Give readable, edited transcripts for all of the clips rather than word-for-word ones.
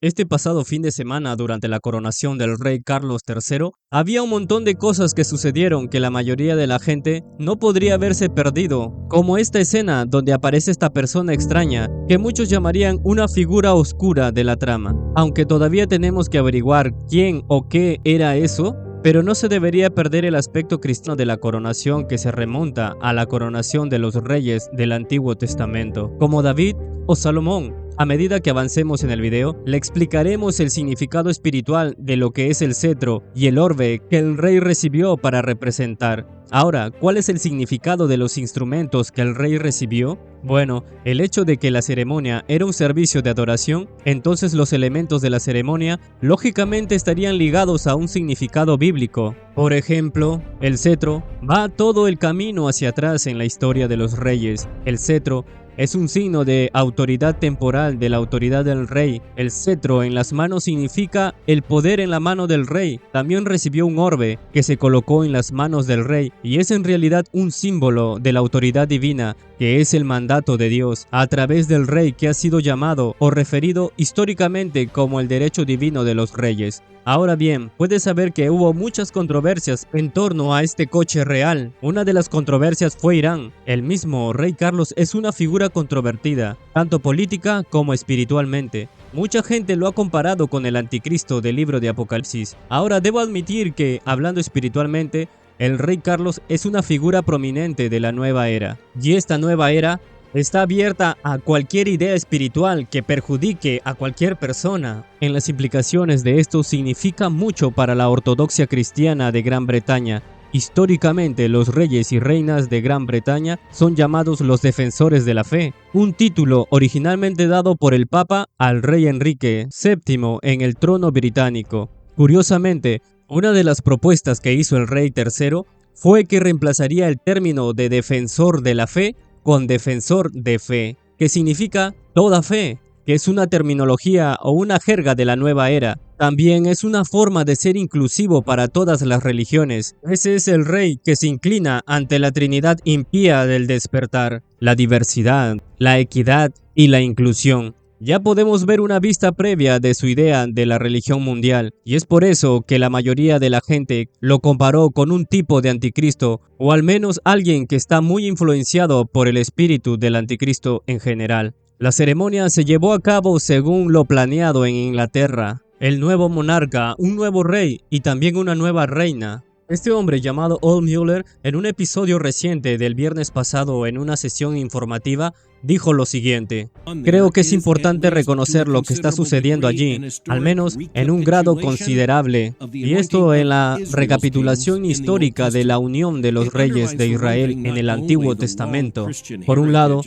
Este pasado fin de semana, durante la coronación del rey Carlos III, había un montón de cosas que sucedieron que la mayoría de la gente no podría haberse perdido, como esta escena donde aparece esta persona extraña, que muchos llamarían una figura oscura de la trama. Aunque todavía tenemos que averiguar quién o qué era eso, pero no se debería perder el aspecto cristiano de la coronación que se remonta a la coronación de los reyes del Antiguo Testamento, como David o Salomón. A medida que avancemos en el video, le explicaremos el significado espiritual de lo que es el cetro y el orbe que el rey recibió para representar. Ahora, ¿cuál es el significado de los instrumentos que el rey recibió? Bueno, el hecho de que la ceremonia era un servicio de adoración, entonces los elementos de la ceremonia lógicamente estarían ligados a un significado bíblico. Por ejemplo, el cetro va todo el camino hacia atrás en la historia de los reyes. El cetro es un signo de autoridad temporal, de la autoridad del rey. El cetro en las manos significa el poder en la mano del rey. También recibió un orbe que se colocó en las manos del rey y es en realidad un símbolo de la autoridad divina, que es el mandato de Dios a través del rey, que ha sido llamado o referido históricamente como el derecho divino de los reyes. Ahora bien, puedes saber que hubo muchas controversias en torno a este coche real. Una de las controversias fue Irán. El mismo rey Carlos es una figura controvertida, tanto política como espiritualmente. Mucha gente lo ha comparado con el anticristo del libro de Apocalipsis. Ahora debo admitir que, hablando espiritualmente, el rey Carlos es una figura prominente de la nueva era. Y esta nueva era está abierta a cualquier idea espiritual que perjudique a cualquier persona. En las implicaciones de esto significa mucho para la ortodoxia cristiana de Gran Bretaña. Históricamente, los reyes y reinas de Gran Bretaña son llamados los defensores de la fe, un título originalmente dado por el Papa al rey Enrique VII en el trono británico. Curiosamente, una de las propuestas que hizo el rey III fue que reemplazaría el término de defensor de la fe con defensor de fe, que significa toda fe, que es una terminología o una jerga de la nueva era. También es una forma de ser inclusivo para todas las religiones. Ese es el rey que se inclina ante la Trinidad impía del despertar, la diversidad, la equidad y la inclusión. Ya podemos ver una vista previa de su idea de la religión mundial, y es por eso que la mayoría de la gente lo comparó con un tipo de anticristo, o al menos alguien que está muy influenciado por el espíritu del anticristo en general. La ceremonia se llevó a cabo según lo planeado en Inglaterra. El nuevo monarca, un nuevo rey y también una nueva reina. Este hombre llamado Old Mueller, en un episodio reciente del viernes pasado en una sesión informativa, dijo lo siguiente: creo que es importante reconocer lo que está sucediendo allí, al menos en un grado considerable, y esto en la recapitulación histórica de la unión de los reyes de Israel en el Antiguo Testamento. Por un lado,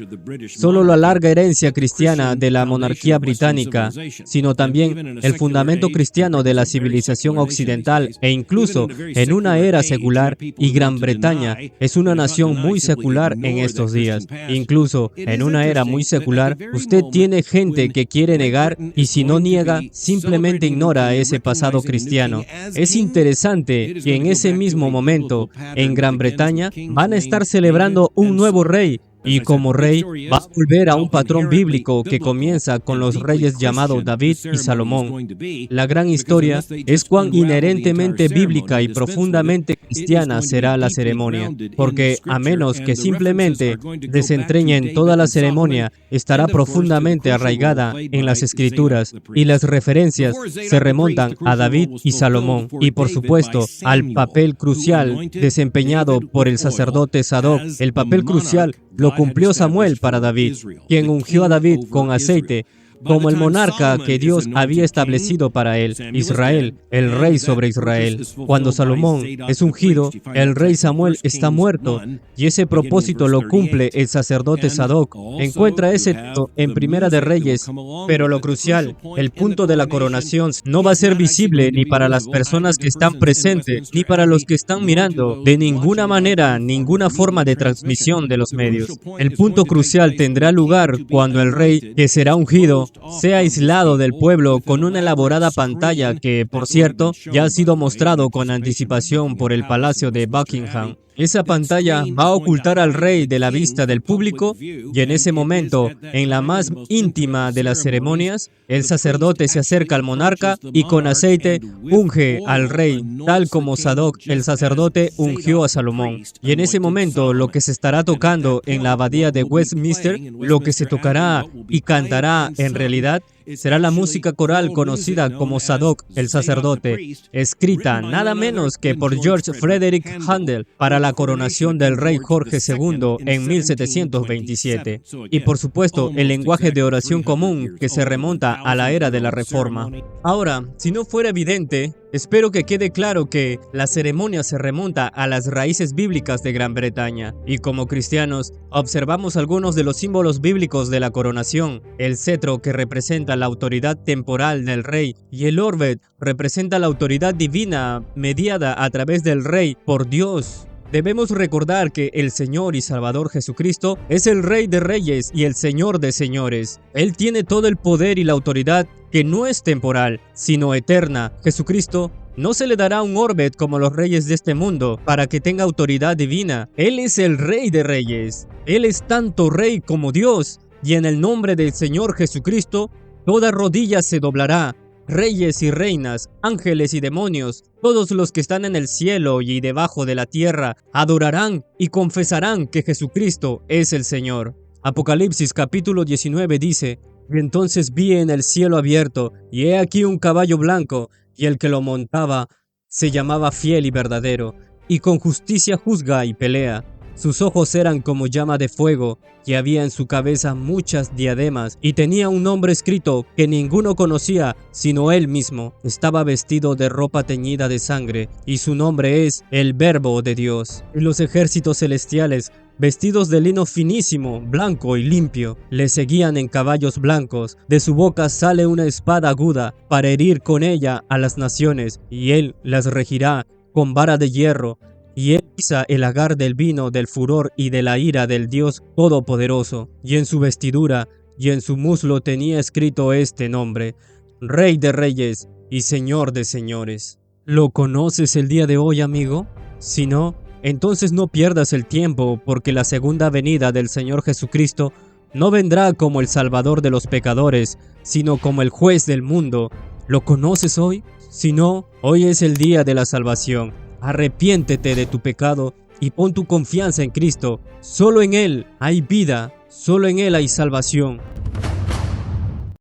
solo la larga herencia cristiana de la monarquía británica, sino también el fundamento cristiano de la civilización occidental e incluso en una era secular, y Gran Bretaña es una nación muy secular en estos días. Incluso en una era muy secular, usted tiene gente que quiere negar y si no niega, simplemente ignora ese pasado cristiano. Es interesante que en ese mismo momento, en Gran Bretaña, van a estar celebrando un nuevo rey. Y como rey, va a volver a un patrón bíblico que comienza con los reyes llamados David y Salomón. La gran historia es cuán inherentemente bíblica y profundamente cristiana será la ceremonia, porque a menos que simplemente desentrañen toda la ceremonia, estará profundamente arraigada en las escrituras, y las referencias se remontan a David y Salomón, y por supuesto al papel crucial desempeñado por el sacerdote Sadoc. El papel crucial lo cumplió Samuel para David, quien ungió a David con aceite como el monarca que Dios había establecido para él, Israel, el rey sobre Israel. Cuando Salomón es ungido, el rey Samuel está muerto, y ese propósito lo cumple el sacerdote Sadoc. Encuentra ese texto en Primera de Reyes, pero lo crucial, el punto de la coronación, no va a ser visible ni para las personas que están presentes, ni para los que están mirando, de ninguna manera, ninguna forma de transmisión de los medios. El punto crucial tendrá lugar cuando el rey que será ungido sea aislado del pueblo con una elaborada pantalla que, por cierto, ya ha sido mostrado con anticipación por el Palacio de Buckingham. Esa pantalla va a ocultar al rey de la vista del público y en ese momento, en la más íntima de las ceremonias, el sacerdote se acerca al monarca y con aceite unge al rey, tal como Sadoc el sacerdote ungió a Salomón. Y en ese momento lo que se estará tocando en la abadía de Westminster, lo que se tocará y cantará en realidad, será la música coral conocida como Sadoc el sacerdote, escrita nada menos que por George Frederick Handel para la coronación del rey Jorge II en 1727. Y por supuesto, el lenguaje de oración común que se remonta a la era de la Reforma. Ahora, si no fuera evidente, espero que quede claro que la ceremonia se remonta a las raíces bíblicas de Gran Bretaña, y como cristianos, observamos algunos de los símbolos bíblicos de la coronación. El cetro, que representa la autoridad temporal del rey, y el orbe representa la autoridad divina mediada a través del rey por Dios. Debemos recordar que el Señor y Salvador Jesucristo es el Rey de Reyes y el Señor de Señores. Él tiene todo el poder y la autoridad que no es temporal, sino eterna. Jesucristo no se le dará un orbe como los reyes de este mundo para que tenga autoridad divina. Él es el Rey de Reyes. Él es tanto Rey como Dios. Y en el nombre del Señor Jesucristo, toda rodilla se doblará. Reyes y reinas, ángeles y demonios, todos los que están en el cielo y debajo de la tierra, adorarán y confesarán que Jesucristo es el Señor. Apocalipsis capítulo 19 dice: "Y entonces vi en el cielo abierto, y he aquí un caballo blanco, y el que lo montaba se llamaba Fiel y Verdadero, y con justicia juzga y pelea. Sus ojos eran como llama de fuego, y había en su cabeza muchas diademas, y tenía un nombre escrito que ninguno conocía, sino él mismo. Estaba vestido de ropa teñida de sangre, y su nombre es el Verbo de Dios. Y los ejércitos celestiales, vestidos de lino finísimo, blanco y limpio, le seguían en caballos blancos. De su boca sale una espada aguda, para herir con ella a las naciones, y él las regirá con vara de hierro. Y él pisa el lagar del vino del furor y de la ira del Dios Todopoderoso. Y en su vestidura y en su muslo tenía escrito este nombre: Rey de Reyes y Señor de Señores". ¿Lo conoces el día de hoy, amigo? Si no, entonces no pierdas el tiempo, porque la segunda venida del Señor Jesucristo no vendrá como el Salvador de los pecadores, sino como el Juez del mundo. ¿Lo conoces hoy? Si no, hoy es el día de la salvación. Arrepiéntete de tu pecado y pon tu confianza en Cristo. Solo en Él hay vida, solo en Él hay salvación.